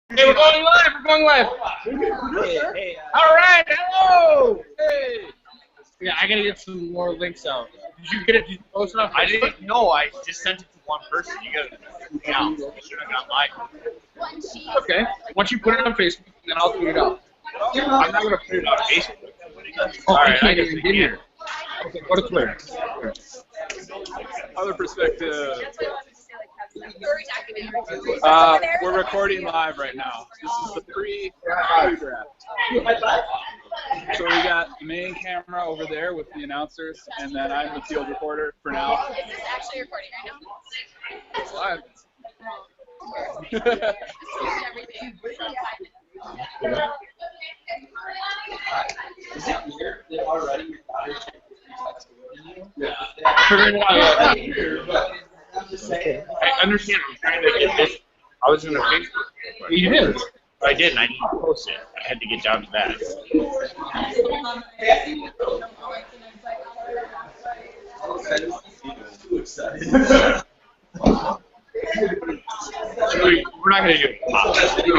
Hey, we're going live. We're going live. Hey, All right. Hello. Hey. Yeah, I gotta get some more links out. Did you get it? Did you post it on Facebook? I didn't know. I just sent it to one person. You gotta tweet it out. You should have got mine. Okay. Once you put it on Facebook, then I'll tweet it out. I'm not gonna put it on Facebook. Oh, All I right, can't I guess even we get can. here. Okay, go to Twitter. Other perspective. We're recording live right now. This is the pre-draft. So we got the main camera over there with the announcers, and then I'm the field reporter for now. Is this actually recording right now? It's live. Figuring it out. I understand. I'm trying to get this. I was in a Facebook. You did. I didn't. I didn't post it. I had to get down to that. We're not gonna do it. Oh, that's not here.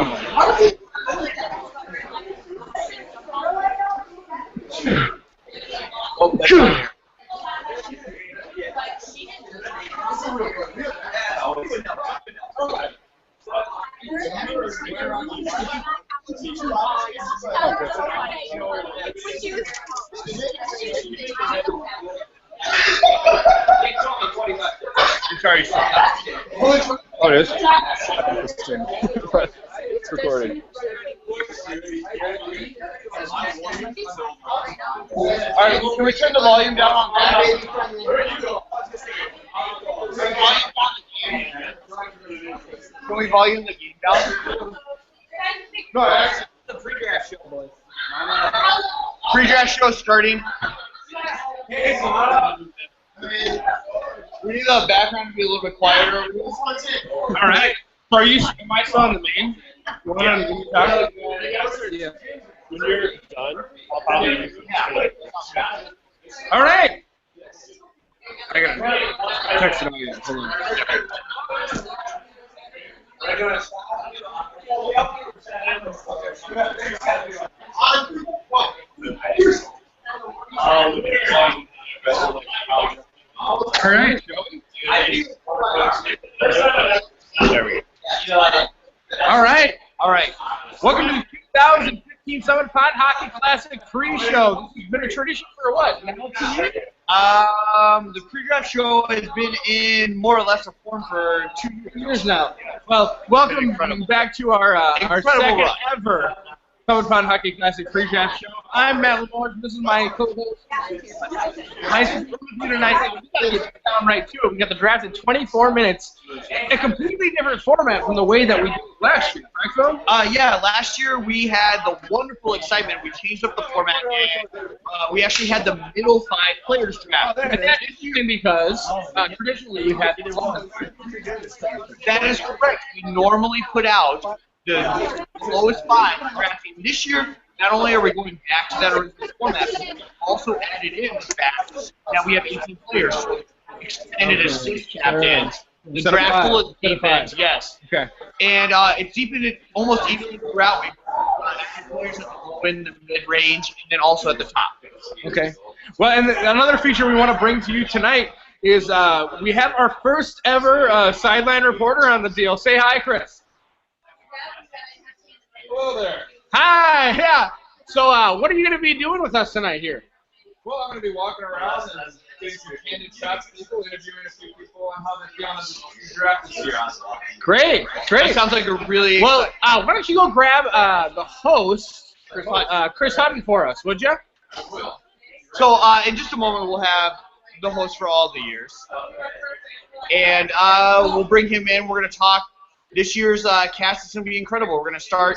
I'm sorry. Oh, it is? It's recording. All right, can we turn the volume down on that? Can we volume the game down? No, actually, The pre-draft show, boys. pre-draft show starting. We need the background to be a little bit quieter. All right. So am I still on the main? You want to talk? Yeah. When you're done, I'll probably. All right. I gotta text it on you. Hold on. All right. There we go. All right. All right. Welcome to the 2015 Summit Pond Hockey Classic pre-show. This has been a tradition for what? Now 2 years? The pre-draft show has been in more or less a form for 2 Years now. Well, welcome back to our Incredible second run. ever Summit Pond Hockey Classic pre-draft show. I'm Matt Lamore. This is my co-host. Nice to be with you tonight. We gotta get down right to it. We got the draft in 24 minutes. A completely different format from the way that we did it last year, right, Phil? Yeah, last year we had the wonderful excitement. We changed up the format, and we actually had the middle 5 players draft. And that is interesting because traditionally we've had That is correct. We normally put out the lowest 5 drafting. This year, not only are we going back to that original format, but we also added in the fact that we have 18 players. So extended assist captains. The Instead of draft 5. full of Instead of 5. defense, yes. Okay. And it's deepened it almost evenly throughout. We have players in the mid-range and then also at the top. Okay. Well, and another feature we want to bring to you tonight is we have our first ever sideline reporter on the deal. Say hi, Chris. Hello there. Hi. Yeah. So what are you going to be doing with us tonight here? Well, I'm going to be walking around and getting some candid shots of people, interviewing a few people on how they feel on the draft this year. Great. That Great. sounds like a really Well, why don't you go grab the host, Chris Hutton, for us, would you? So in just a moment, we'll have the host for all the years. And we'll bring him in. We're going to talk. This year's cast is going to be incredible. We're going to start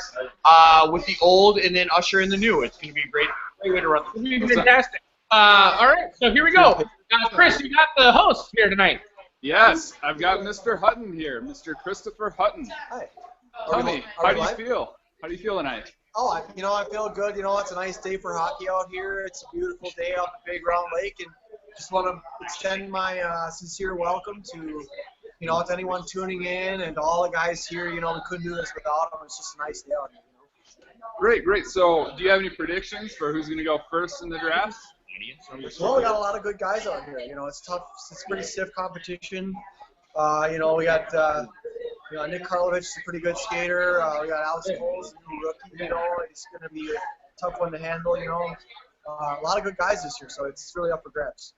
with the old and then usher in the new. It's going to be a great way to run. This would be fantastic. All right, so here we go. Chris, you got the host here tonight. Yes, I've got Mr. Hutton here, Mr. Christopher Hutton. Hi. Tell me, Are how we do you live? feel? How do you feel tonight? Oh, I feel good. It's a nice day for hockey out here. It's a beautiful day out at Big Round Lake, and just want to extend my sincere welcome to you know, to anyone tuning in and to all the guys here, you know, we couldn't do this without them. It's just a nice day out here, you know. Great, great. So, do you have any predictions for who's going to go first in the draft? Well, we got a lot of good guys out here. You know, it's tough. It's pretty stiff competition. You know, we got you know, Nick Karlovich is a pretty good skater. We got Alex Coles, a new rookie. You know, it's going to be a tough one to handle. You know, a lot of good guys this year, so it's really up for grabs.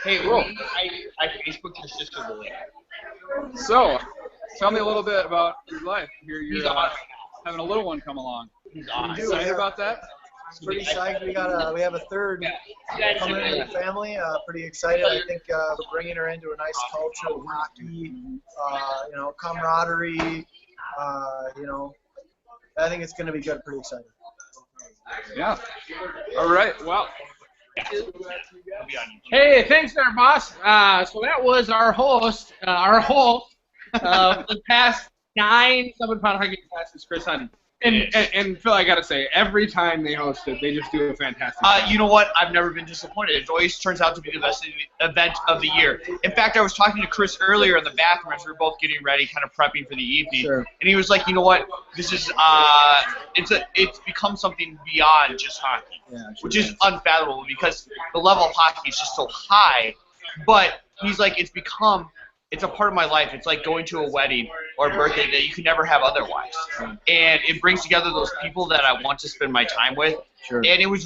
Hey, Cool. I Facebooked your sister today. So, tell me a little bit about your life. You're He's awesome. having a little one come along. He's awesome. Excited about that? Pretty psyched. We have a third coming into the family. Pretty excited. I think we're bringing her into a nice culture of hockey, you know, camaraderie. You know, I think it's going to be good. Pretty excited. Yeah. All right. Well. Hey, thanks there, boss. So that was our host, the past 9 7-pound hockey classes, Chris Hunting. And Phil, I gotta say, every time they host it, they just do a fantastic job. You know what? I've never been disappointed. It always turns out to be the best event of the year. In fact, I was talking to Chris earlier in the bathroom as we were both getting ready, kind of prepping for the evening. Sure. And he was like, you know what? This is it's become something beyond just hockey, which is unfathomable because the level of hockey is just so high. But he's like, it's a part of my life. It's like going to a wedding or a birthday that you can never have otherwise. And it brings together those people that I want to spend my time with. Sure. And it was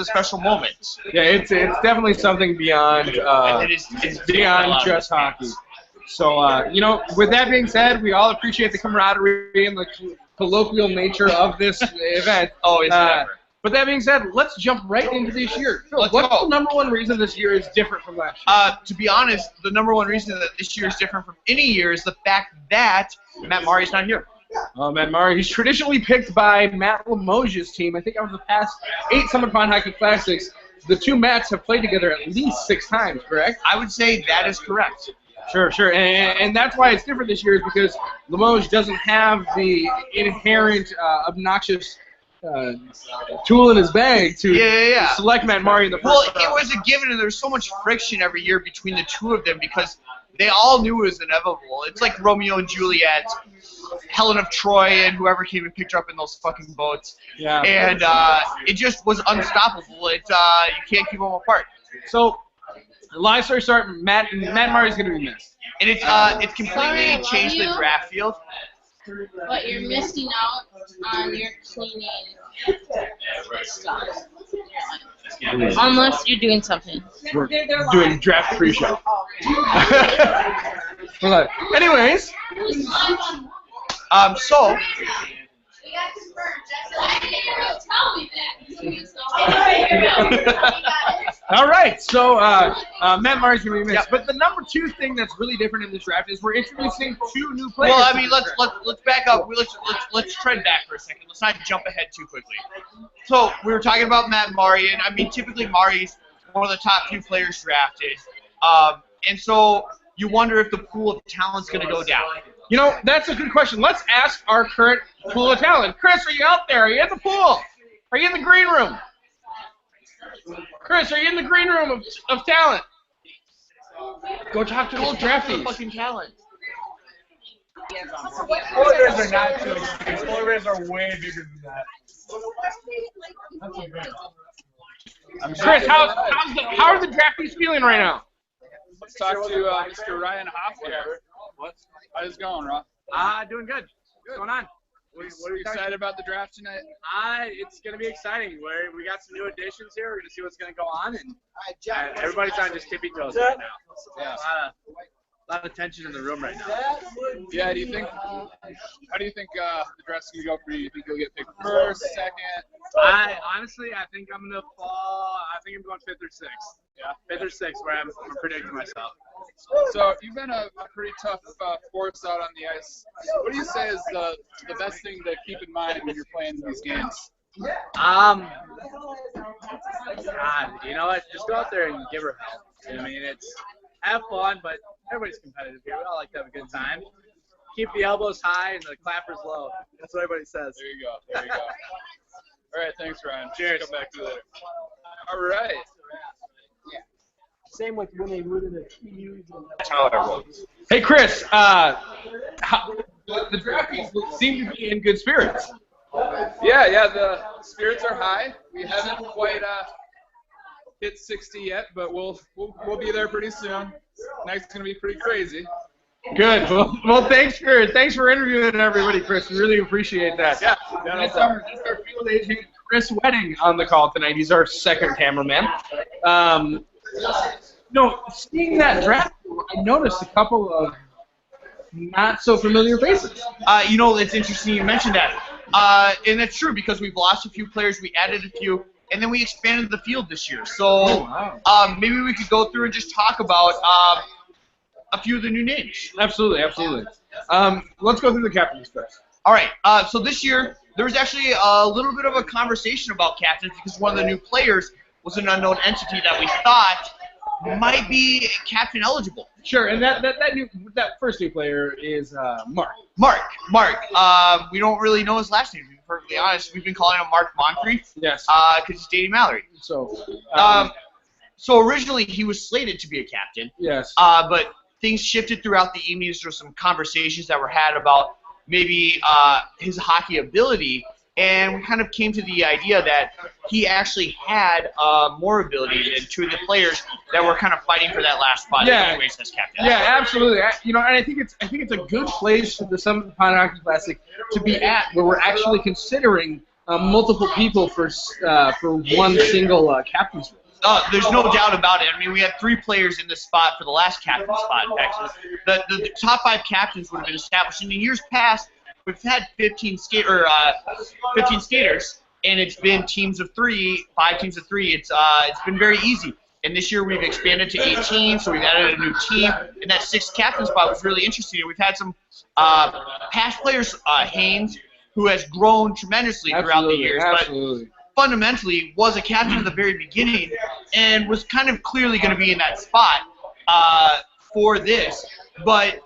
a special moment. Yeah, it's definitely something beyond It's beyond just hockey. So, you know, with that being said, we all appreciate the camaraderie and the colloquial nature of this event. Oh, it's never. But that being said, let's jump right into this year. Phil, Let's what's go. the number one reason this year is different from last year? To be honest, the number one reason that this year is different from any year is the fact that Matt Murray's not here. Matt Murray, he's traditionally picked by Matt Limoges' team. I think over the past 8 Summer-Pond Hockey Classics, the two Matts have played together at least 6 times, correct? I would say that is correct. Sure. And that's why it's different this year is because Limoges doesn't have the inherent obnoxious tool in his bag to select Matt Murray in the first round. It was a given, and there's so much friction every year between the two of them because they all knew it was inevitable. It's like Romeo and Juliet, Helen of Troy, and whoever came and picked her up in those fucking boats. Yeah. And it just was unstoppable. You can't keep them apart. So, long story short, Matt Murray's going to be missed. And it's completely changed the draft field. But you're missing out on your cleaning stuff. Unless you're doing something. We're doing draft pre-show. Anyways. So. All right, so Matt Murray's gonna be missed. Yep. But the number 2 thing that's really different in this draft is we're introducing 2 new players. Well, I mean, let's back up. Let's tread back for a second. Let's not jump ahead too quickly. So we were talking about Matt Murray, and I mean, typically Murray's one of the top 2 players drafted, and so you wonder if the pool of talent's gonna go down. You know, that's a good question. Let's ask our current pool of talent. Chris, are you out there? Are you in the pool? Are you in the green room? Chris, are you in the green room of talent? Go talk to those draftees. Fucking talent. Spoilers are not too extreme. Spoilers are way bigger than that. Chris, how are the draftees feeling right now? Let's talk to Mr. Ryan Hoffman. How's it going, Rob? Doing good. What's going on? What are you excited about the draft tonight? It's going to be exciting. We got some new additions here. We're going to see what's going to go on, and everybody's on just tippy toes right now. Yeah. A lot of tension in the room right now. Yeah. How do you think the draft's going to go for you? You think you'll get picked first, second? Honestly, I think I'm going to fall. I think I'm going 5th or 6th. Yeah, 5th or 6th, where I'm predicting myself. So you've been a pretty tough force out on the ice. What do you say is the best thing to keep in mind when you're playing these games? God, you know what? Just go out there and give her hell. You know what I mean? It's have fun, but everybody's competitive here. We all like to have a good time. Keep the elbows high and the clappers low. That's what everybody says. There you go. All right, thanks, Ryan. Cheers. Come back to you later. All right. same with when they moved into TUs. That's how I roll. Hey, Chris, the draftees seem to be in good spirits. Yeah, the spirits are high. We haven't quite hit 60 yet, but we'll be there pretty soon. Night's gonna be pretty crazy. Good. Well, thanks for interviewing everybody, Chris. We really appreciate that. Yeah, That's our field agent, Chris Wedding, on the call tonight. He's our second cameraman. Seeing that draft, I noticed a couple of not so familiar faces. It's interesting you mentioned that. And that's true because we've lost a few players, we added a few, and then we expanded the field this year. So maybe we could go through and just talk about a few of the new names. Absolutely. Let's go through the captains first. All right. So this year, there was actually a little bit of a conversation about captains because one of the new players was an unknown entity that we thought might be captain eligible. Sure, and that first new player is Mark. Mark. We don't really know his last name, to be perfectly honest. We've been calling him Mark Moncrief. Yes. Because he's dating Mallory. So originally he was slated to be a captain. Yes. But things shifted throughout the evenings. There were some conversations that were had about maybe his hockey ability, and we kind of came to the idea that he actually had more ability than two of the players that were kind of fighting for that last spot. Anyways, as captain. Yeah, absolutely. And I think it's a good place for the Summit Pond Hockey Classic to be at, where we're actually considering multiple people for one single captain's role. There's no doubt about it. I mean, we had 3 players in this spot for the last captain spot. In fact, the top 5 captains would have been established. In the years past, we've had 15 skaters, and it's been teams of 3, 5 teams of 3. It's been very easy. And this year we've expanded to 18, so we've added a new team. And that 6th captain spot was really interesting. We've had some past players, Haynes, who has grown tremendously throughout the years. Absolutely. But fundamentally was a captain at the very beginning and was kind of clearly going to be in that spot for this. But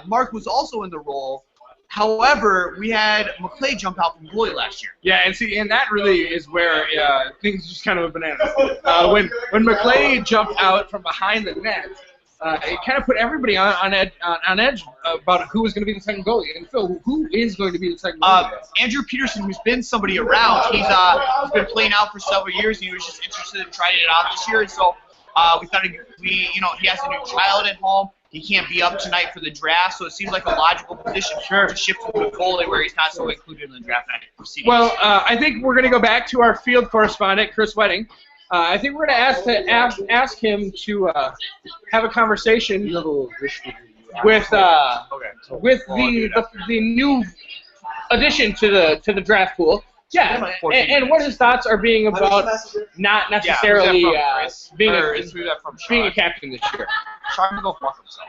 Mark was also in the role. However, we had McClay jump out from goalie last year. Yeah, and that really is where things just kind of went bananas. When McClay jumped out from behind the net, it kind of put everybody on edge about who was going to be the second goalie. And Phil, who is going to be the second goalie? Andrew Peterson, who's been somebody around. He's been playing out for several years, and he was just interested in trying it out this year. And so we thought he has a new child at home. He can't be up tonight for the draft, so it seems like a logical position to shift to the goalie where he's not so included in the draft proceedings. Well, I think we're going to go back to our field correspondent, Chris Wedding. I think we're going to ask him to have a conversation with the new addition to the draft pool. Yeah, and what his thoughts are being about not necessarily being a captain this year. Trying to go fuck himself.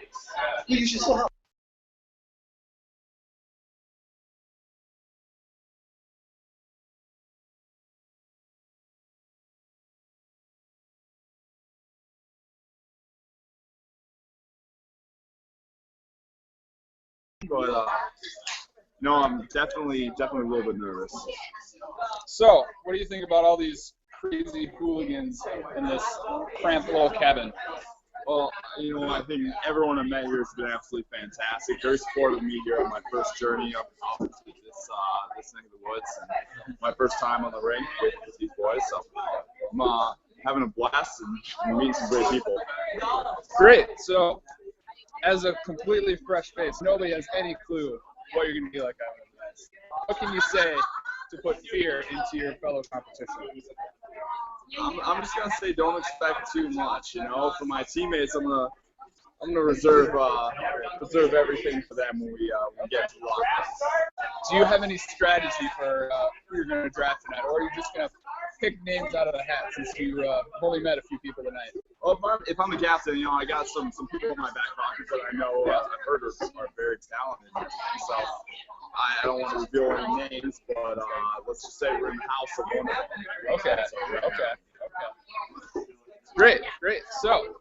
You should still help. But no, I'm definitely a little bit nervous. So, what do you think about all these crazy hooligans in this cramped little cabin? Well, I think everyone I met here has been absolutely fantastic. Very supportive of me here on my first journey up to this neck of the woods, and my first time on the rink with these boys. So I'm having a blast and meeting some great people. Great. So, as a completely fresh face, nobody has any clue what you're going to be like out of this. What can you say to put fear into your fellow competition? I'm just gonna say don't expect too much. For my teammates, I'm gonna reserve everything for them when we get to lock. Do you have any strategy for who you're gonna draft tonight, or are you just gonna pick names out of the hat since you only met a few people tonight? Well, if I'm the captain, I got some people in my back pocket that I know I've heard are very talented. So I don't want to reveal any names, but let's just say we're in the house of one of them. Okay. Great. So,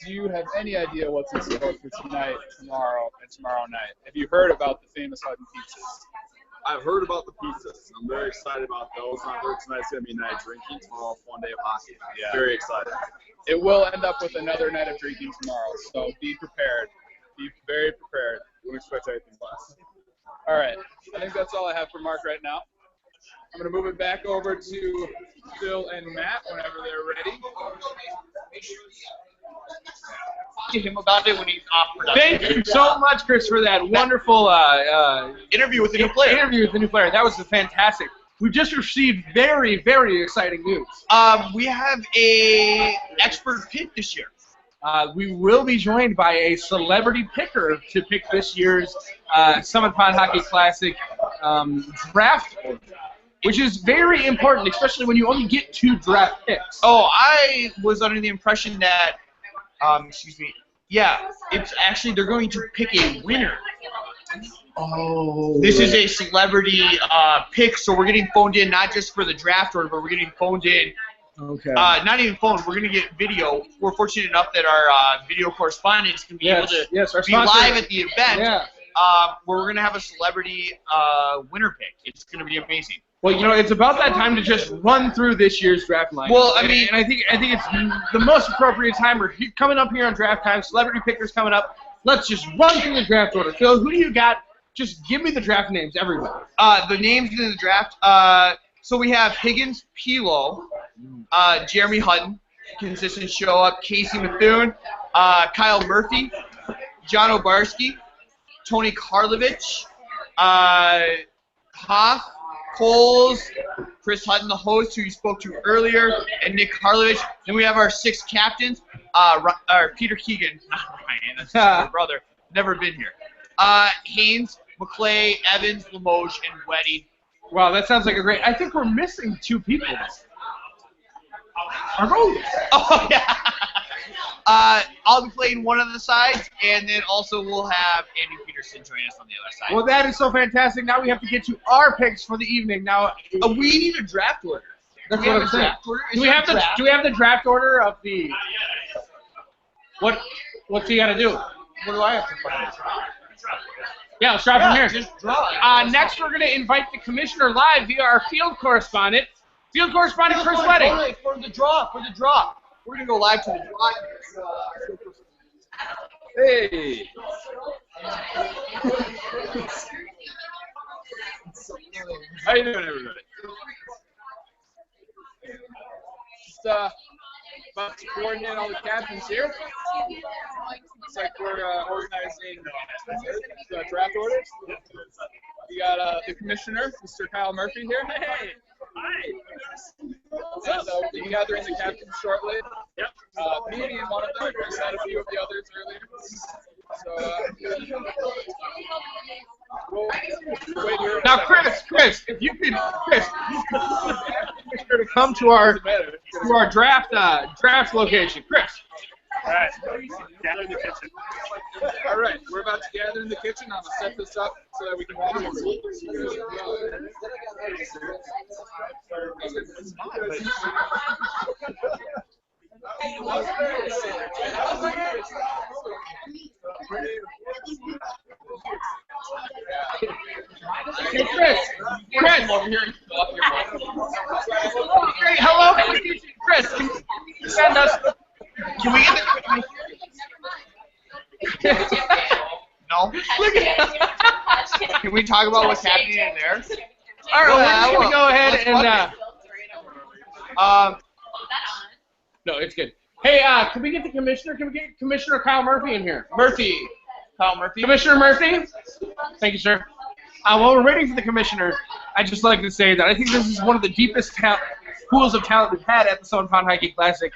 do you have any idea what's in store for tonight, tomorrow, and tomorrow night? Have you heard about the famous Hutton pizzas? I've heard about the pizzas. I'm very excited about those. I heard tonight's going to be a night of drinking. Tomorrow, one day of hockey. Yeah. Very excited. It will end up with another night of drinking tomorrow, so be prepared. Be very prepared. Don't expect anything less. All right. I think that's all I have for Mark right now. I'm going to move it back over to Phil and Matt whenever they're ready. To him about it when he's off production. Thank you so much, Chris, for that wonderful Interview with the new player. interview with the new player. That was fantastic. We just received very, very exciting news. We have a expert pick this year. We will be joined by a celebrity picker to pick this year's Summit Pond Hockey Classic draft order, which is very important, especially when you only get 2 draft picks. Oh, I was under the impression that, it's actually they're going to pick a winner. Oh. This is a celebrity pick, so we're getting phoned in not just for the draft order, but we're getting phoned in. Okay. Not even phone. We're going to get video. We're fortunate enough that our video correspondents can be able to our be sponsor. live at the event. Yeah. Where we're going to have a celebrity winner pick. It's going to be amazing. Well, you know, it's about that time to just run through this year's draft line. Well, I mean, and I think it's the most appropriate time. We're coming up here on draft time. Celebrity pickers coming up. Let's just run through the draft order. Phil, who do you got? Just give me the draft names, everybody. The names in the draft. So we have Higgins, Pilo, Jeremy Hutton, consistent show up, Casey Methune, Kyle Murphy, John Obarski, Tony Karlovich, Hoff, Coles, Chris Hutton, the host who you spoke to earlier, and Nick Karlovich. Then we have our 6 captains, Peter Keegan, not Ryan, that's my brother, never been here. Haynes, McClay, Evans, Limoges, and Weddy. Wow, that sounds like a great. I think we're missing 2 people. Our goalies. Oh, yeah. I'll be playing one of the sides, and then also we'll have Andy Peterson join us on the other side. Well, that is so fantastic. Now we have to get to our picks for the evening. Now, we need a draft order. That's what I'm saying. Do we have the draft order of the? What's he got to do? What do I have to find? Yeah, let's start from here. Just draw. Next, we're going to invite the commissioner live via our field correspondent. Field correspondent Chris Wedding. For the draw. We're going to go live to the draw. Hey. How you doing, everybody? Just about to coordinate all the captains here. Looks like we're organizing the draft orders. We got the commissioner, Mr. Kyle Murphy here. Hey. Hi. And we'll be gathering the captains shortly. Yep. Me being one of them. We just had a few of the others earlier. So, we'll wait here. Now, Chris, if you could, to come to our draft location, Chris. All right, gather in the kitchen. All right, we're about to gather in the kitchen. I'm gonna set this up so that we can walk over. Hey, Chris. Over here. Hey, hello, Chris. Can you send us? Can we get the... No? Can we talk about what's happening in there? All right, we're going to go ahead and... No, it's good. Hey, can we get the commissioner? Can we get Commissioner Kyle Murphy in here? Kyle Murphy. Commissioner Murphy? Thank you, sir. While we're waiting for the commissioner, I'd just like to say that I think this is one of the deepest pools of talent we've had at the Summit Pond Hockey Classic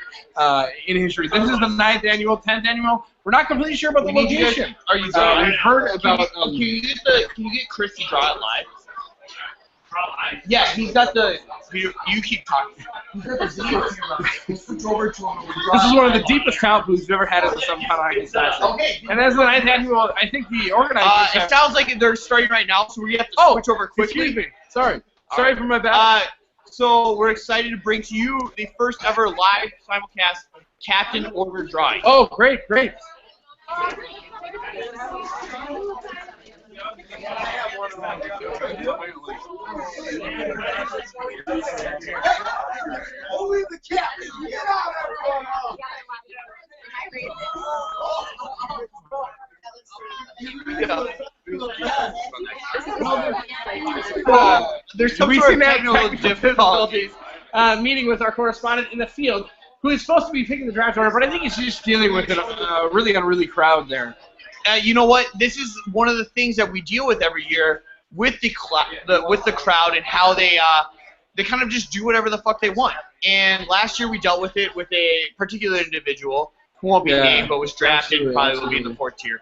in history. This is the 9th annual, 10th annual. We're not completely sure about the location. Are you we've heard about... Can you get Chris to draw it live? Yeah, he's got the... You keep talking. This is one of the deepest talent pools we've ever had at the Summit Pond Hockey Classic. Okay. And as the 9th annual, I think the organizers it sounds like they're starting right now, so we're going to have to switch over quickly. Excuse me. Sorry for my bad. So we're excited to bring to you the first ever live simulcast captain order drawing. Oh, great. Only the cat. Get out, everyone! There's some We sort seem of to have technical difficulties. meeting with our correspondent in the field, who is supposed to be picking the draft order, but I think he's just dealing with a really unruly crowd there. You know what? This is one of the things that we deal with every year with the crowd and how they kind of just do whatever the fuck they want. And last year we dealt with it with a particular individual who won't be named, but was drafted and probably will be in the 4th tier.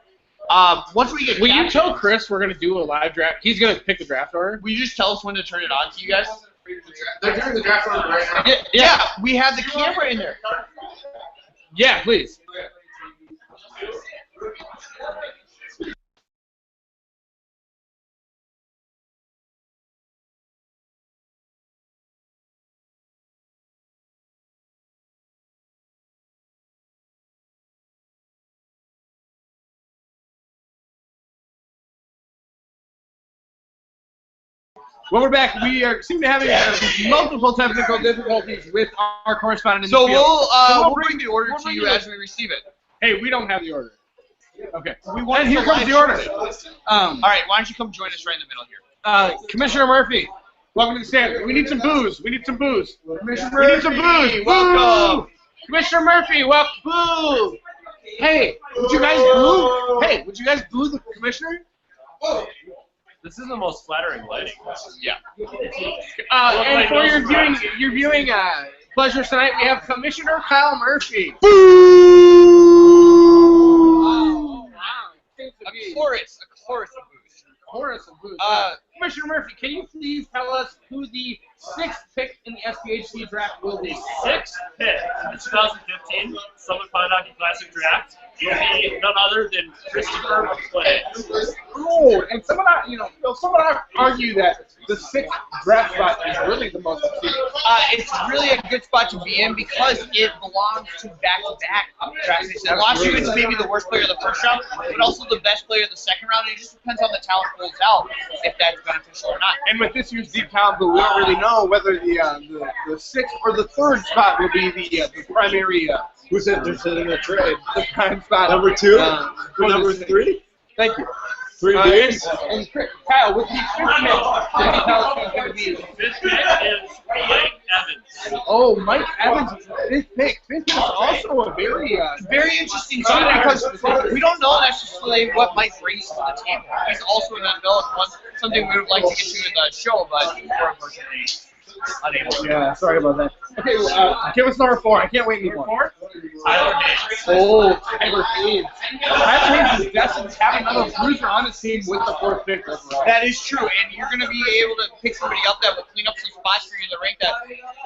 Once we get Will you tell Chris we're going to do a live draft? He's going to pick the draft order? Will you just tell us when to turn it on to you guys? They're doing the draft order right now. Yeah, we have the camera in there. Yeah, please. Well, we're back. We seem to have multiple technical difficulties with our correspondent in the So field. we'll bring the order to you as we receive it. Hey, we don't have the order. Okay. And here comes the order. All right, why don't you come join us right in the middle here? Commissioner Murphy, welcome to the stand. We need some booze. We need some booze. Commissioner We need some booze. welcome. Boo! Commissioner Murphy, welcome. Boo! Hey, would you guys boo? Hey, would you guys boo the commissioner? This is the most flattering lighting. Yeah. And for your viewing pleasures tonight, we have Commissioner Kyle Murphy. A chorus of booze. Chorus of booze. Commissioner Murphy, can you please tell us who the 6th pick in the SPHC draft will be? 6th pick in the 2015 Summit Pine Hockey Classic Draft will be none other than Christopher McClay. Oh, and someone argue that the 6th draft spot is really the most appealing. It's really a good spot to be in because it belongs to back-to-back drafts. Last year it's maybe the worst player of the first round, but also the best player of the second round. It just depends on the talent pulls out if that's beneficial or not. And with this year's deep talent pool, we don't really know whether the 6th or the 3rd spot will be the primary. Who's interested in a trade? The prime spot. Number 2? For Number the 3? Thank you. 3 bigs? And Kyle, with the 5th pick, can you tell us who's going to be? 5th pick is Mike Evans. Oh, Mike Evans, 5th pick. 5th pick is also a Very interesting too because we don't know necessarily what Mike brings to the table. He's also an unknown one, something we would like to get to in the show, but we're unfortunately unable to. Yeah, sorry about that. Okay, give us number 4. I can't wait anymore. Tyler Hayes. Oh, Tyler Hayes. Tyler Hayes is destined to have another bruiser on his team with the 4th pick overall. That is true, and you're going to be able to pick somebody up that will clean up some spots for you in the rank that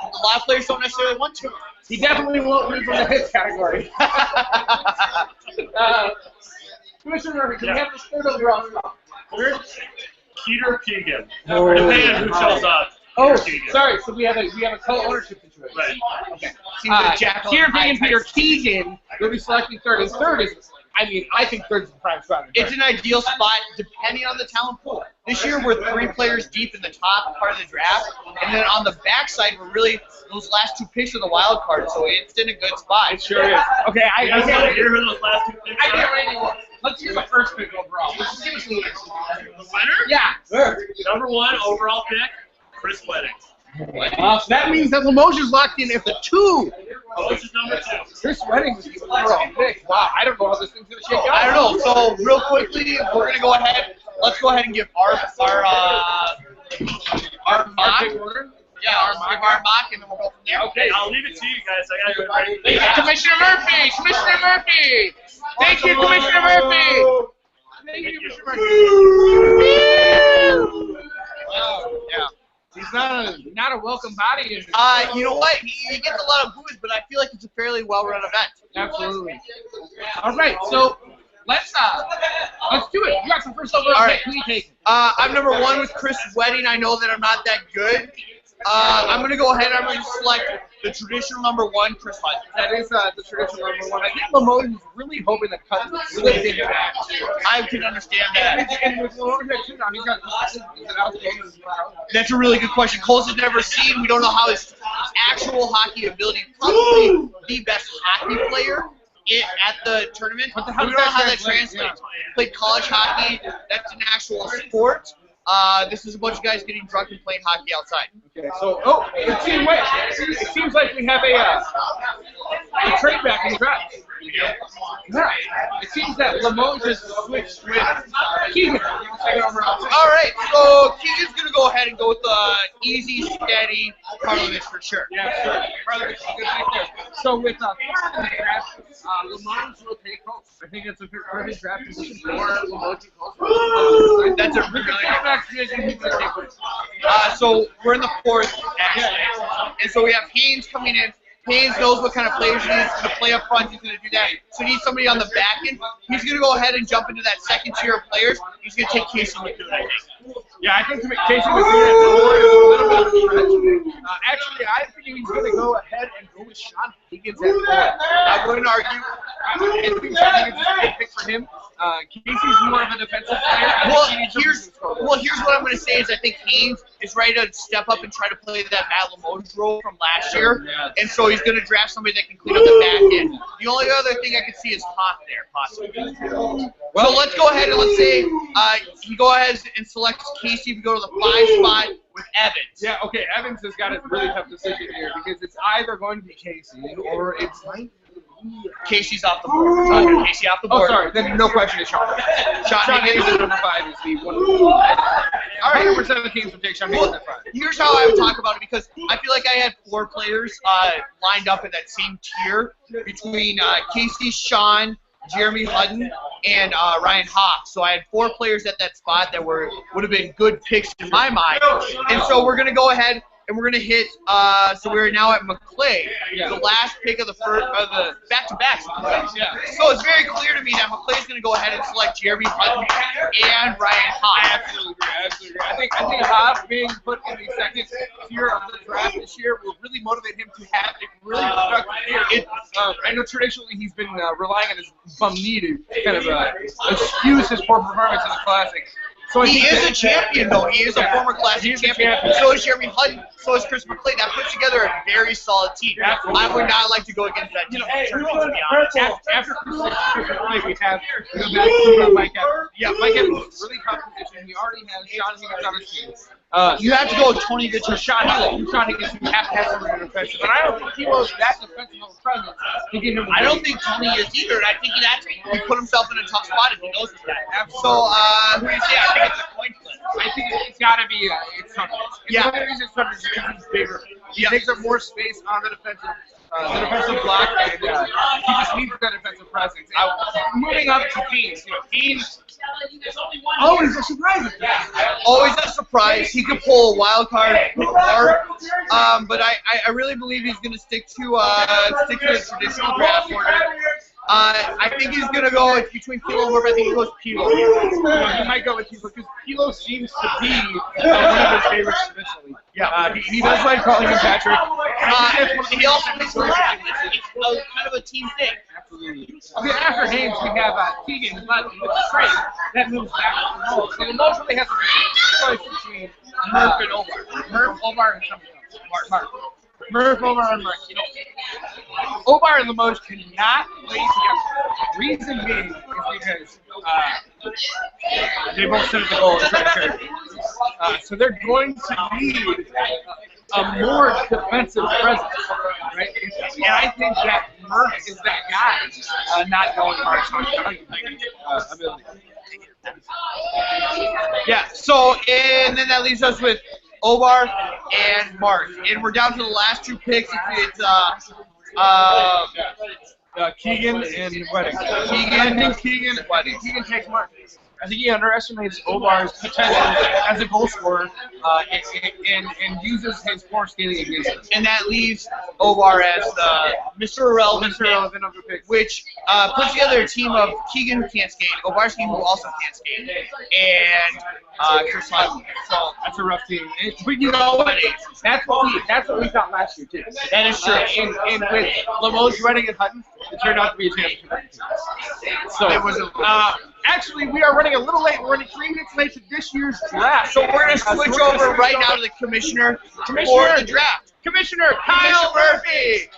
a lot of players don't necessarily want to. He definitely won't lose in the hits category. Commissioner Murphy, can we have the 3rd overall spot? Peter Keegan. Depending on who shows up. Oh, Keegan. sorry. So we have a co-ownership situation. Right. Okay. Seems like Jack Peter Keegan, Peter Keegan will be selecting 3rd. And 3rd is, I think 3rd is the prime spot. It's an ideal spot depending on the talent pool. This year we're 3 players deep in the top part of the draft, and then on the backside we're really those last 2 picks are the wild card, so it's in a good spot. It sure is. Okay, You guys want to hear who those last 2 picks I can't are? wait anymore. Let's hear the 1st pick overall. Let's give us a little. The winner? Yeah. Number 1 overall pick, Chris Wedding. So that means that Limoges locked in if the 2. This is number 2. Chris Wedding was the overall pick. Wow, I don't know how this thing's gonna shake out. I don't know. So real quickly, we're gonna go ahead. Let's go ahead and give our mock. pick order. Yeah, our mock, and then we'll go from there. Okay, I'll leave it to you guys. I gotta go ready. Thank you, Commissioner Murphy. Commissioner Murphy. Thank you, Commissioner Murphy. Thank you, Commissioner Murphy. Yeah. He's not a welcome body. You know what? He gets a lot of booze, but I feel like it's a fairly well-run event. Absolutely. All right, so let's do it. You got some first overall All pick. right. Who you taking? I'm number 1 with Chris Wedding. I know that I'm not that good, I'm going to go ahead and I'm going to select the traditional number 1, Chris Hunt. That is the traditional number 1. I think Lamone is really hoping that Cut slipped into that. I can understand that. And with Lamone here too now, he's got That's a really good question. Coles has never seen. We don't know how his actual hockey ability. Probably the best hockey player at the tournament. We don't know how that translates. Played college hockey. That's an actual sport. This is a bunch of guys getting drunk and playing hockey outside. Okay, so it seems like we have a trade back in the draft. Yeah. It seems that Lamone just switched with Keegan. All right, so Keegan's gonna go ahead and go with the easy, steady Karlovich for sure. Yeah, sure. Karlovich is good right there. So with the draft, Lamone's will take Coach. I think it's a perfect draft position for Lamone to Coach. That's a really good. So we're in the 4th, actually, and so we have Haynes coming in. Haynes knows what kind of players he needs. He's going to play up front. He's going to do that. So he needs somebody on the back end. He's going to go ahead and jump into that second tier of players. He's going to take Casey McCune, I think. Yeah, I think Casey McCune is a little bit of a stretch. Actually, I think he's going to go ahead and go with Sean Higgins at 4. I wouldn't argue. I think Sean Higgins is a good pick for him. Casey's more of a defensive player. Here's what I'm going to say is I think Haynes is ready to step up and try to play that Matt Lamone role from last year, and so he's going to draft somebody that can clean up the back end. The only other thing I could see is Hoff there, possibly. Well, so let's go ahead and let's say he go ahead and selects Casey to go to the 5 spot with Evans. Yeah, okay, Evans has got a really tough decision here because it's either going to be Casey or it's Casey's off the board. Casey off the board. Oh, sorry. Then no question is Sean. Sean Higgins at number 5 is the one. All right. 100% of the teams will take Sean Higgins at 5. Here's how I would talk about it because I feel like I had 4 players lined up in that same tier between Casey, Sean, Jeremy Hutton, and Ryan Hoff. So I had 4 players at that spot that would have been good picks in my mind. And so we're going to go ahead and we're going to hit, so we're now at McClay, the last pick of the back-to-backs. Yeah. So it's very clear to me that McClay's going to go ahead and select Jeremy Hutton and Ryan Hoff. Absolutely. I think Hoff being put in the second tier of the draft this year will really motivate him to have a really productive year. I know traditionally he's been relying on his bum knee to kind of excuse his poor performance in the Classic. So he is a champion, though. He is a former Classic champion. So is Jeremy Hutton. So is Chris McClay. That puts together a very solid team. I would not like to go against that team. To be honest. After Chris McClay, we have Mike Evans. Yeah, Mike Evans is really tough position. He already has Sean Higgins on his team. You have to go with Tony Good to Sean Higgins. Sean Higgins, you have to have someone in defensive. But I don't think he was that defensive of a presence to get him. I don't think Tony is either, and I think he put himself in a tough spot if he knows that. So, who do you say? I think it's a coin flip. I think it's got to be it's Tucker. Yeah. The reason it's Tucker is because he's bigger. He takes up more space on the defensive block, and he just needs that defensive presence. Moving up to Keane. Keane's always a surprise. Always a surprise. He could pull a wild card, but I really believe he's going to stick to the traditional draft order. I think he's going to go between Pilo and Murphy. I think he goes Pilo. He might go with Pilo because Pilo seems to be one of his favorites traditionally. Yeah. He does like calling him Patrick. He also makes me laugh. It's kind of a team thing. Absolutely. Okay, after Haynes, we have Keegan, but with the trade, that moves back to Lamone. So Lamone really has a choice between Murph and Obar. Murph, Obar, and somebody else. Mark. Murph, Obar, and Mark. You know, Obar and Lamone cannot play together. Reason being is because they both sit at the goal. So they're going to need a more defensive presence, right? And I think that Murph is that guy, not going Mark's ability. Yeah, so, and then that leaves us with Obar and Mark. And we're down to the last 2 picks. It's Keegan and Wedding. Keegan and Wedding. Keegan takes Mark. I think he underestimates Ovar's potential as a goal scorer and uses his force scaling against him. And that leaves Ovar as Mr. Irrelevant, Of the pick. which puts together a team of Keegan, who can't skate, Ovar's team, who also can't skate, and Chris Hutton. So That's a rough team. But you know what? That's what we thought last year too. that is true. And with Lemos running at Hutton, it turned out to be a championship team. So It was actually, we are running a little late. We're running 3 minutes late to this year's draft. So we're going to switch over right now to the commissioner for the draft. Commissioner Kyle Murphy.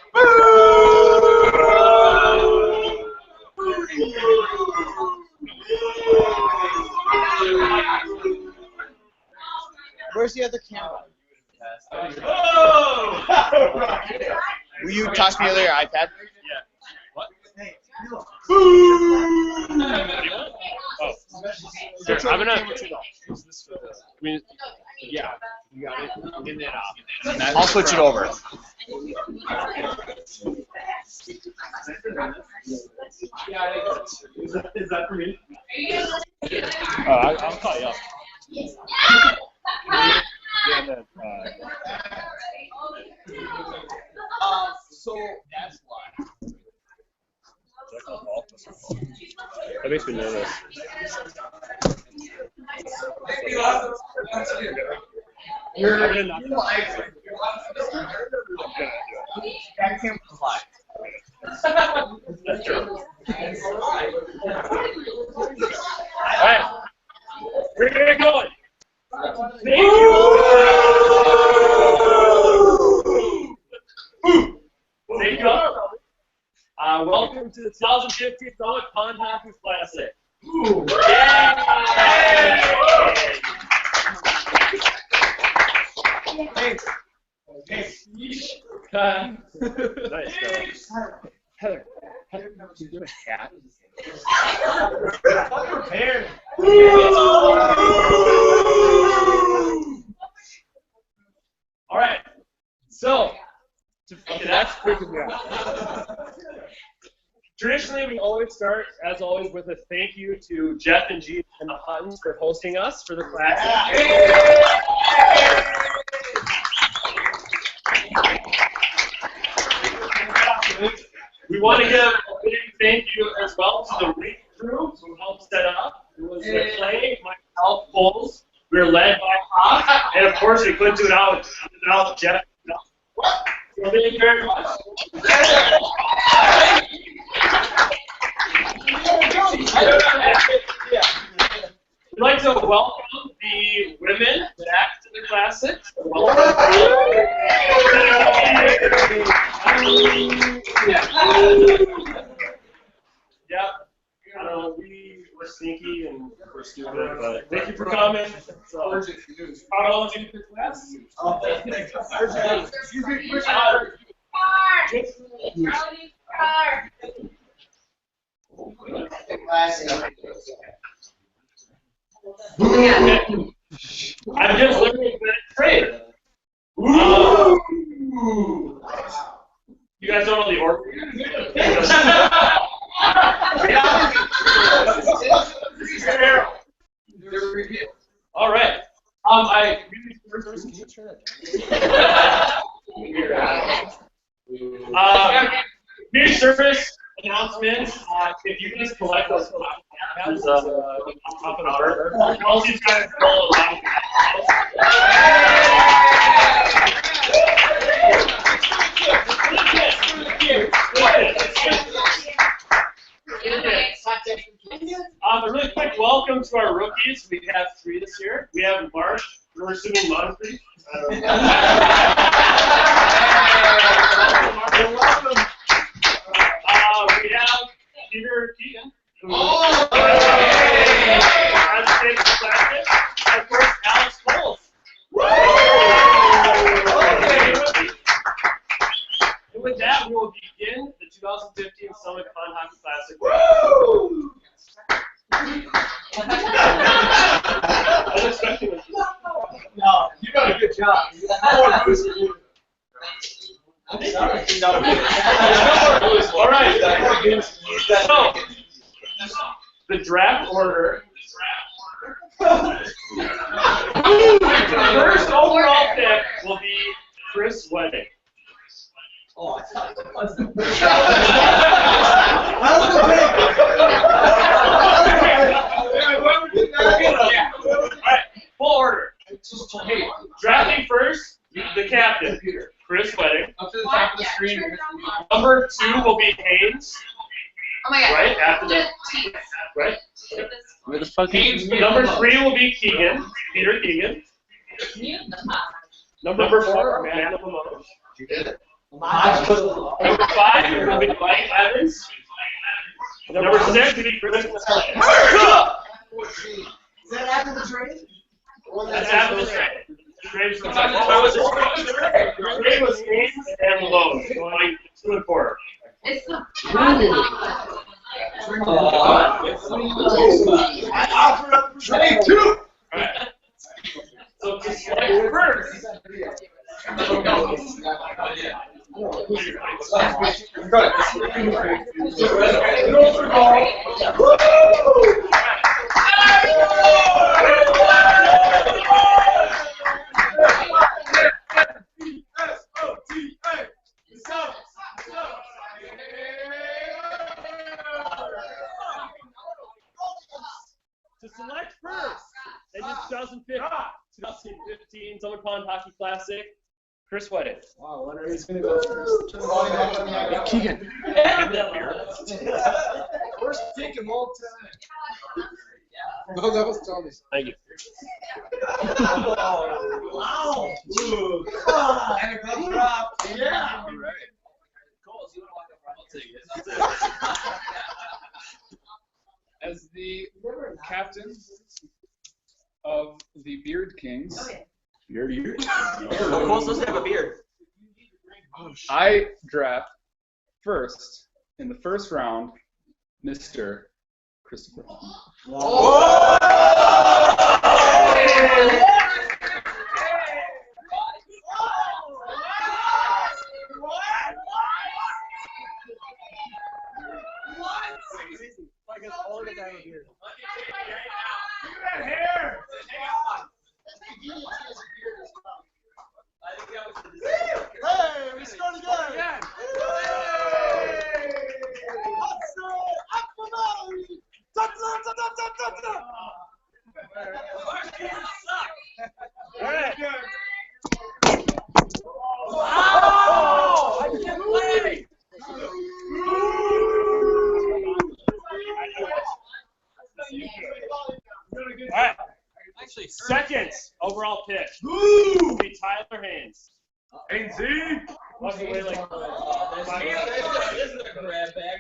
Where's the other camera? Will you toss me your iPad? Here, I'm gonna. Yeah, you got it. Getting it off. I'll switch it over. Is that for me? I'll call you up. So that's why. That makes me nervous. That's true. Alright. We're gonna go. Thank you. Thank you. Welcome to the 2015 Summit Pond Hockey Classic. Nice. Heather, do you have a hat? Prepared. All right. So, okay, that's freaking me out. Traditionally, we always start, as always, with a thank you to Jeff and G and the Huttons for hosting us for the class. We want to give a big thank you as well to the rink crew who helped set up. It was McClay, myself, Foles. We were led by Haas, and of course, we couldn't do it without Jeff. So thank you very much. We'd like to welcome the women back to the Classic. Yeah, we were sneaky and we're stupid, but thank you for coming. So, how long did you do class? I'm just looking at that trade. You guys don't know the order? All right. New service announcements. If you guys collect those tabs, top of the order, I'll just kind of roll around. A really quick welcome to our rookies. We have 3 this year. We have Marsh. We're assuming Moncrief. We have Peter Keegan. And of course, Alex Coles. And with that, we will begin the 2015 Summit Pond Hockey Classic. I was expecting it. No, you got a good job. All right. So, the draft order First overall pick will be Chris Wedding. Oh, I thought it was the Alright, full order. Hey, drafting first, the captain, Chris Wedding. Up to the top of the screen. Number 2 will be Haynes. Oh my god. Right after that. Right. Where the fuck Haynes. Number 3 will be Keegan. Peter Keegan. Number 4, Matt Lamont. You did it. Number 5 will be Mike Evans. Number 6 will be Chris Wedding. Is that after the trade? That's after the trade. Trade was Haynes and Lowe, going 2 and 4. It's the I offer up trade too. Alright. So to select first. To select first, in this 2015 Summer Pond Hockey Classic, Chris Wedding. Wow, wonder who's gonna go first. Keegan. First pick in all time. No, that was Tony. Thank you. Wow. And a glove drop. Yeah. All right. As the captain of the Beard Kings, Cole's supposed to have a beard. I draft first in the first round, Mr. Christopher Holm. Hey, we scored again. Wow! I can't play! Alright. Second overall pick. Will be Tyler Haynes. Haynesy. Walking away like This is a grab bag.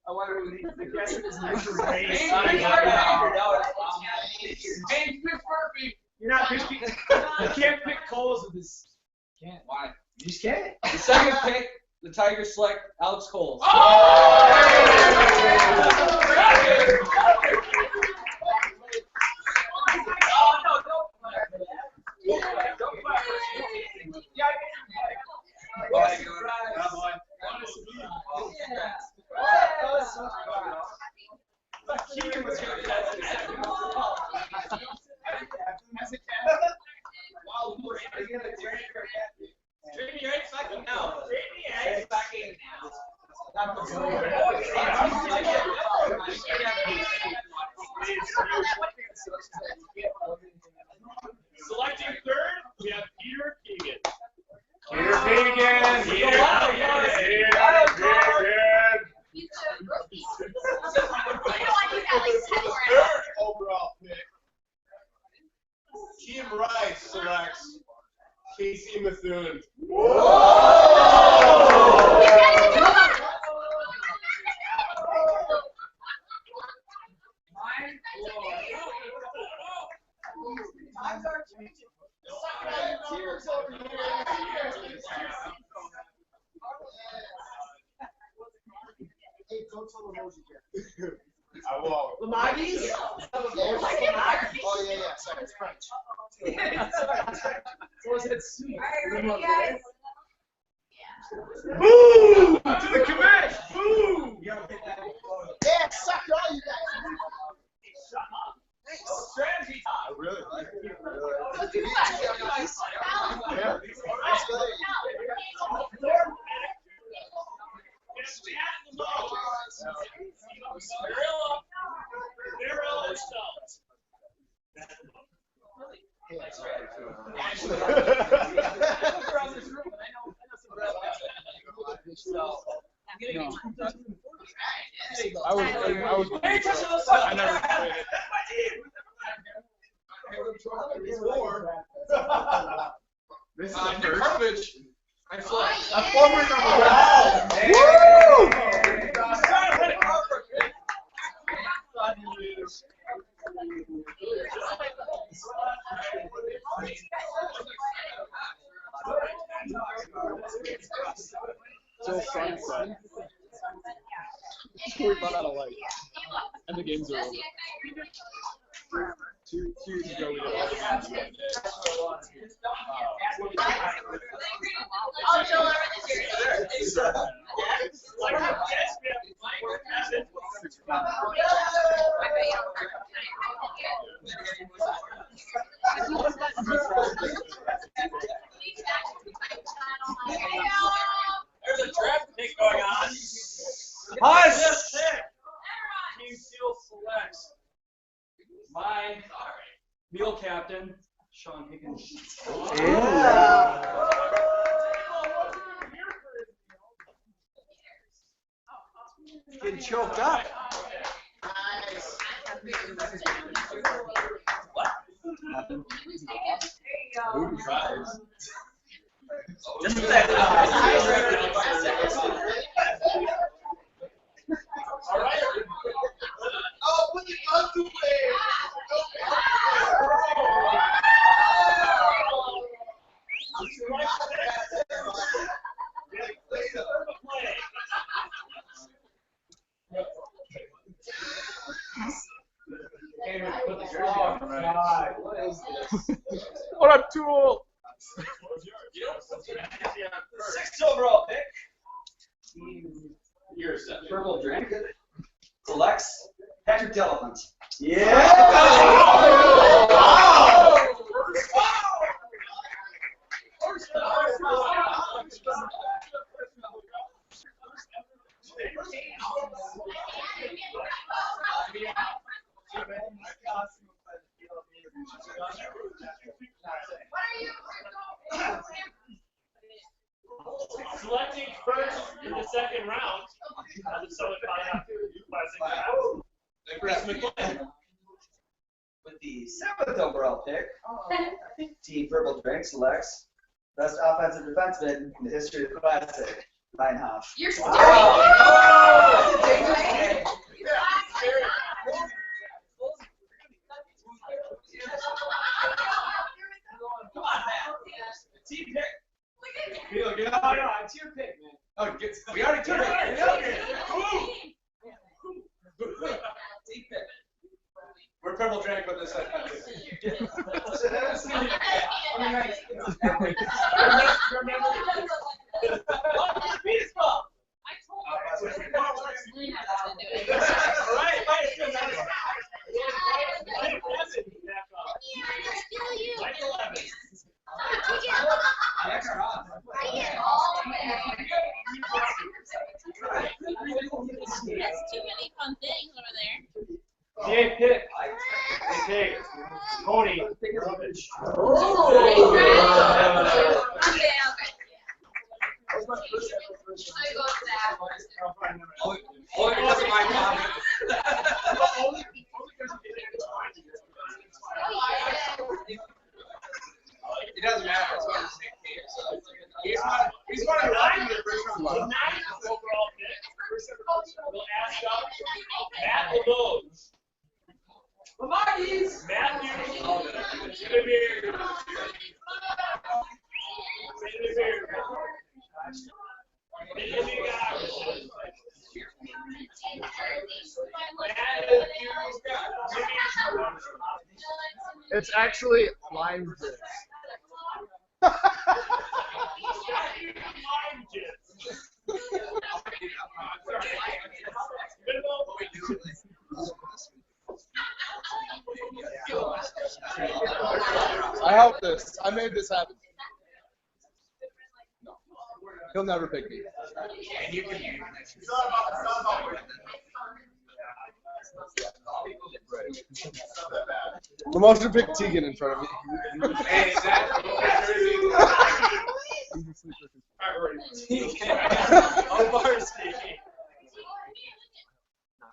I wonder who the guest is. Haynes, pick Murphy. You're not picking. You can't pick Coles with this. Can't. Why? You just can't. The second pick, the Tigers select Alex Coles. selecting third, we have Peter Keegan. Peter Keegan. Third overall pick. Team Rice selects Casey Methune. I won't. Lamagis? Oh yeah. Sorry, it's French. So is it sweet? Boo! To the commit! Boo! Yeah, Yeah, suck all you guys. Strategy time. Really? I never played it. This is Nick Karlovich. A former number one. Till sunset. We run out of light. And the games are over. 2 years ago, we did all the games in 1 day. There's a draft pick going on. Hush! Team Seal selects my mule captain, Sean Higgins. Getting choked up. Just a second. All right. Oh, put the guns away. What up, Tool? 6th overall pick. Here's Purple Drink. Selects Patrick Development. Selecting first in the second round. With the 7th overall pick, Team Purple Drink selects best offensive defenseman in the history of the Classic, Reinhoff. You're still Come on, man. Team pick. No, it's your pick, man. Oh, we already took it. Team pick. We're purple drink with this. That's too many fun things over there. Hey, pick. Hey, Tony. It doesn't matter. It's on the same team. He's one of the Ninth overall pick. We'll ask up Matt LeBeau. Matthews. Matthew. It's actually lime juice. I made this happen. No. He'll never pick me. Promotion pick Tegan in front of me. Hey,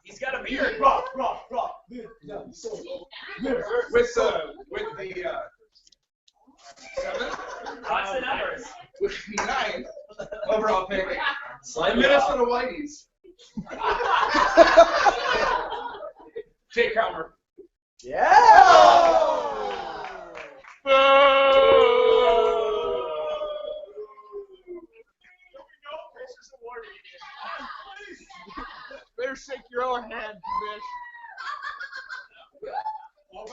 he's got a beard. With the 7. What's the numbers? With 9 overall pick. Minnesota Whiteys. Jake Cromer. Yeah! Better shake your own hand, bitch. All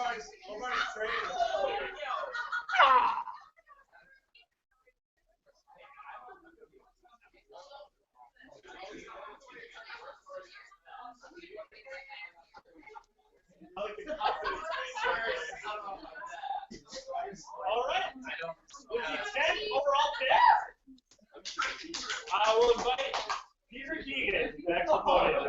right. With the 10th overall pick, we'll invite Peter Keegan back to the podium.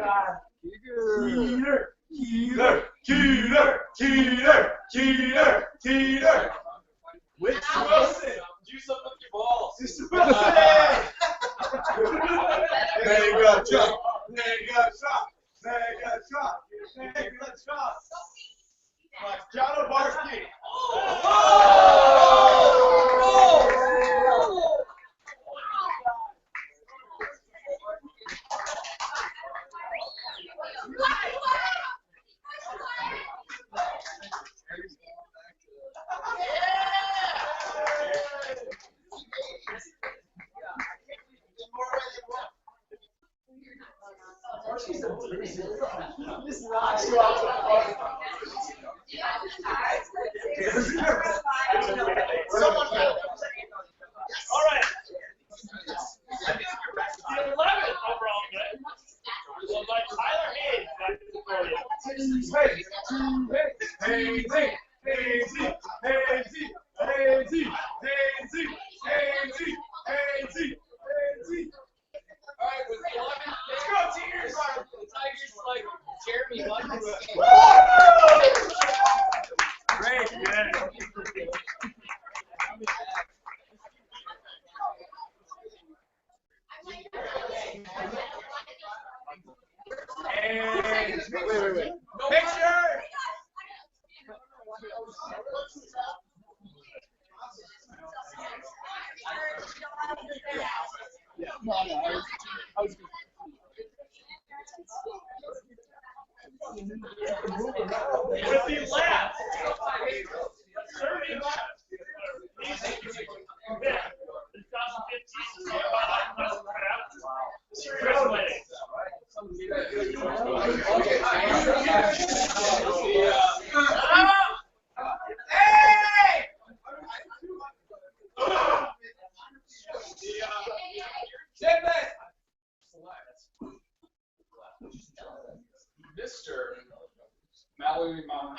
Cheater. With Wilson. Do something with your balls. Mega chop. John Obarski. All right. The 11th overall pick. We'll invite Tyler Hayes back to the podium. Alright, with the 11th, let's go, Tigers! Tigers like Jeremy Lundgren. Great, Wait. Picture! With the last serving Mr. Mallory Mom.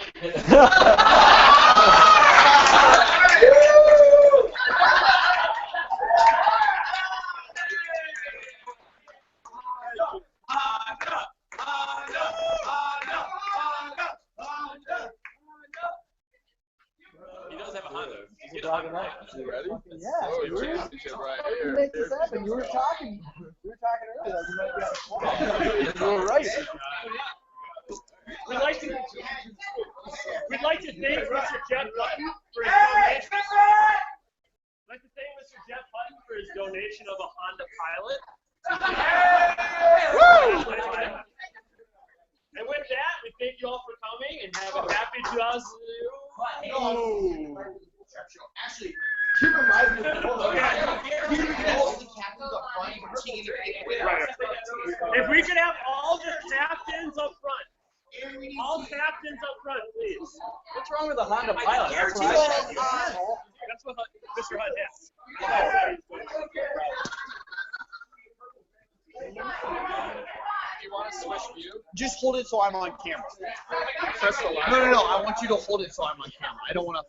He does have a Honda. He's You ready? Yeah. Oh, championship right here. Make this happen. You were talking earlier. You were right. We'd like to thank Mr. Jeff Button for his donation. I'd like to thank Mr. Jeff Button for his donation of a Honda Pilot. And with that, we thank you all for coming and have a happy 2000. Actually, Keep in mind. If we could have all the captains up front. All captains up front, please. What's wrong with the Honda Pilot? That's what Mr. Hunt has. You want to switch view? Just hold it so I'm on camera. Press the line. No. I want you to hold it so I'm on camera. I don't want to.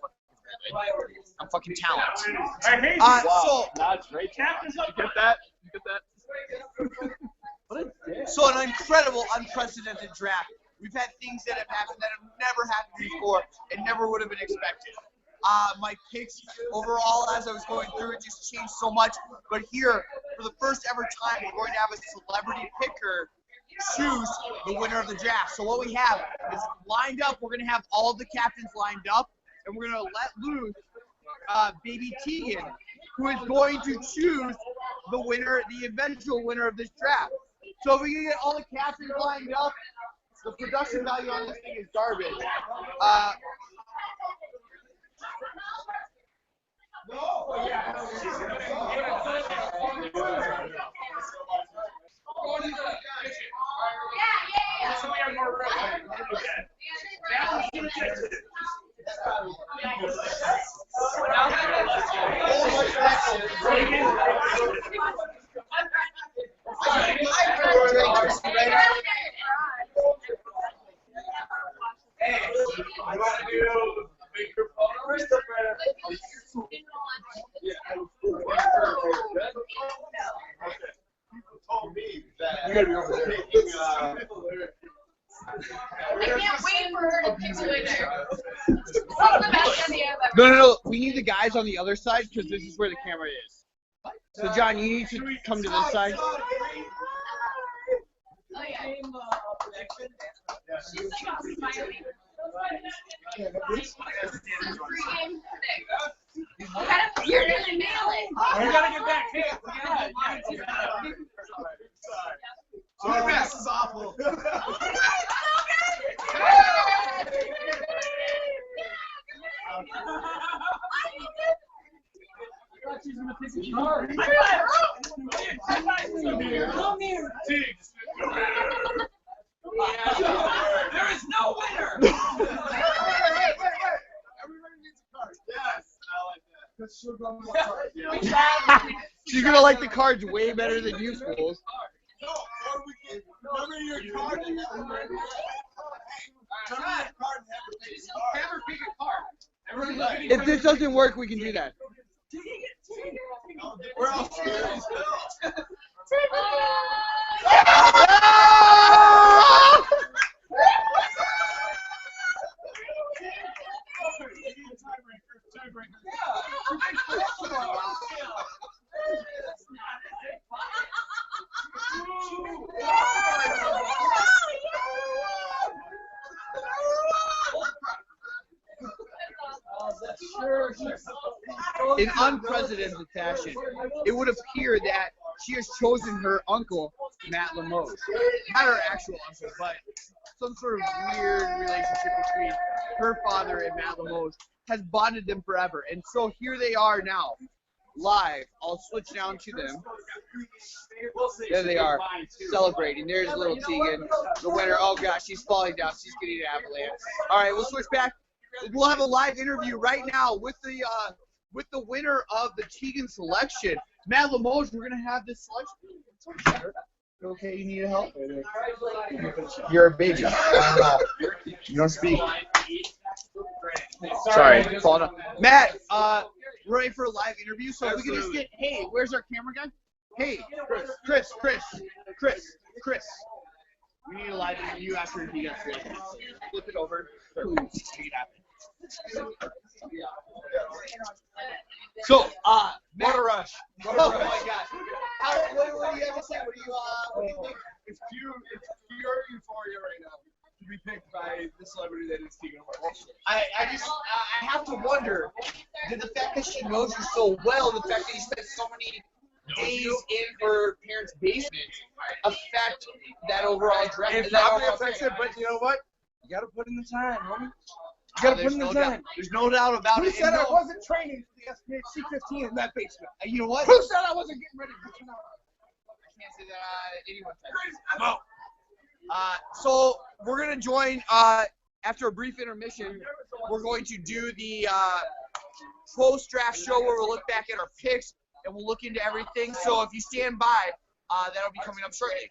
I'm fucking talent. I hate So That's right. Captain's up. You get that? You get that? So an incredible, unprecedented draft. We've had things that have happened that have never happened before and never would have been expected. My picks overall, as I was going through it, just changed so much. But here, for the first ever time, we're going to have a celebrity picker choose the winner of the draft. So what we have is lined up. We're going to have all the captains lined up, and we're going to let loose baby Tegan, who is going to choose the winner, the eventual winner of this draft. So if we can get all the captains lined up, the production value on this thing is garbage. You gotta be over there. I can't wait for her to pick a winner. No. We need the guys on the other side because this is where the camera is. So, John, you need to come to this side. Oh, yeah. She's like all smiling. You're gonna nail it. We gotta get back here. So your pass is awful. Come here. There is no winner. Everybody needs a card. Yes, I like that. Because she'll go on the card. She's gonna like the cards way better than you, schools. No, or we can remember your card. Remember your card and have her pick a card. If this doesn't work, we can do that. We're all scared as hell. In unprecedented fashion, it would appear that she has chosen her uncle, Matt Lemos. Not her actual uncle, but some sort of weird relationship between her father and Matt Lemos has bonded them forever. And so here they are now, live. I'll switch down to them. There they are, celebrating. There's little Tegan, the winner. Oh gosh, she's falling down. She's getting an avalanche. All right, we'll switch back. We'll have a live interview right now with the winner of the Tegan selection, Matt Lemos. We're gonna have this selection. Okay, you need help? You're a baby. I don't know. You don't speak. Sorry, falling up. Matt, we're ready for a live interview, so we can just get. Hey, where's our camera guy? Hey, Chris. We need a live interview after he gets ready. Flip it over. Make it happen. So, what a rush. Oh my gosh. What do you have to say? What do you think? It's pure euphoria right now to be picked by the celebrity that is Tegan. I have to wonder, did the fact that she knows you so well, the fact that you spent so many days in her parents' basement, affect that overall draft? It probably affects it, but you know what? You gotta put in the time, homie. You gotta put in the time. There's no doubt about it. Who said I wasn't training for the SPHC 15 in that basement? You know what? Who said I wasn't getting ready for tonight? I can't say that anyone said. No. So we're gonna join after a brief intermission. We're going to do the post-draft show where we'll look back at our picks and we'll look into everything. So if you stand by, that'll be coming up shortly.